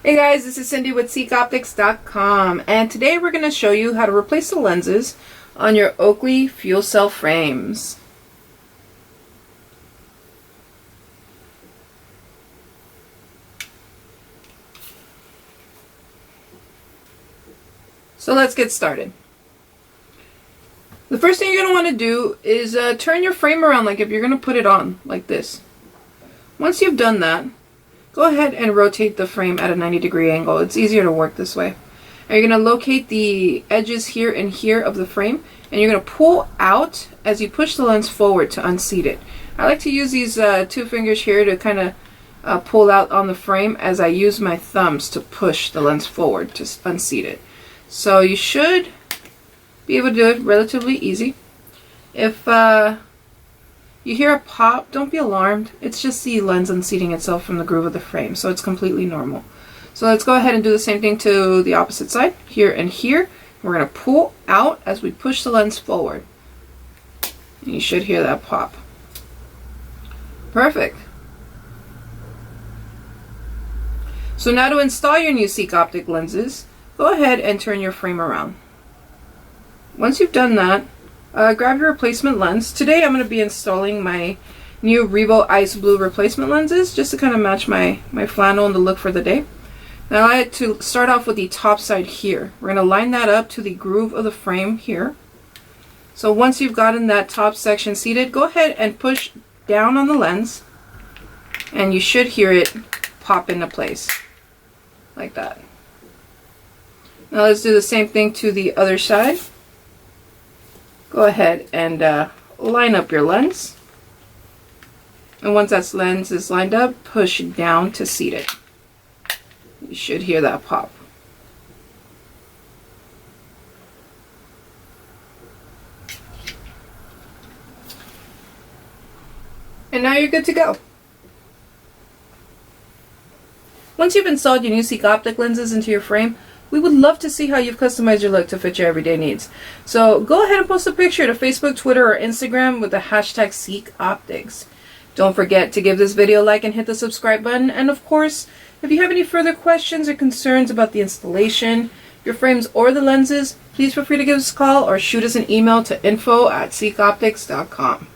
Hey guys, this is Cindy with SeekOptics.com, and today we're going to show you how to replace the lenses on your Oakley fuel cell frames. So let's get started. The first thing you're going to want to do is turn your frame around like if you're going to put it on, like this. Once you've done that, go ahead and rotate the frame at a 90-degree angle. It's easier to work this way. And you're going to locate the edges here and here of the frame, and you're going to pull out as you push the lens forward to unseat it. I like to use these two fingers here to kind of pull out on the frame as I use my thumbs to push the lens forward to unseat it. So you should be able to do it relatively easy. If you hear a pop, don't be alarmed. It's just the lens unseating itself from the groove of the frame, so it's completely normal. So let's go ahead and do the same thing to the opposite side, here and here. We're going to pull out as we push the lens forward. And you should hear that pop. Perfect. So now to install your new Seek Optic lenses, go ahead and turn your frame around. Once you've done that, grab your replacement lens. Today I'm going to be installing my new Revo Ice Blue replacement lenses just to kind of match my flannel and the look for the day. Now I like to start off with the top side here. We're going to line that up to the groove of the frame here. So once you've gotten that top section seated, go ahead and push down on the lens and you should hear it pop into place like that. Now let's do the same thing to the other side. Go ahead and line up your lens. And once that lens is lined up, push down to seat it. You should hear that pop. And now you're good to go. Once you've installed your new Seek Optic lenses into your frame, we would love to see how you've customized your look to fit your everyday needs. So go ahead and post a picture to Facebook, Twitter, or Instagram with the hashtag SeekOptics. Don't forget to give this video a like and hit the subscribe button. And of course, if you have any further questions or concerns about the installation, your frames, or the lenses, please feel free to give us a call or shoot us an email to info@seekoptics.com.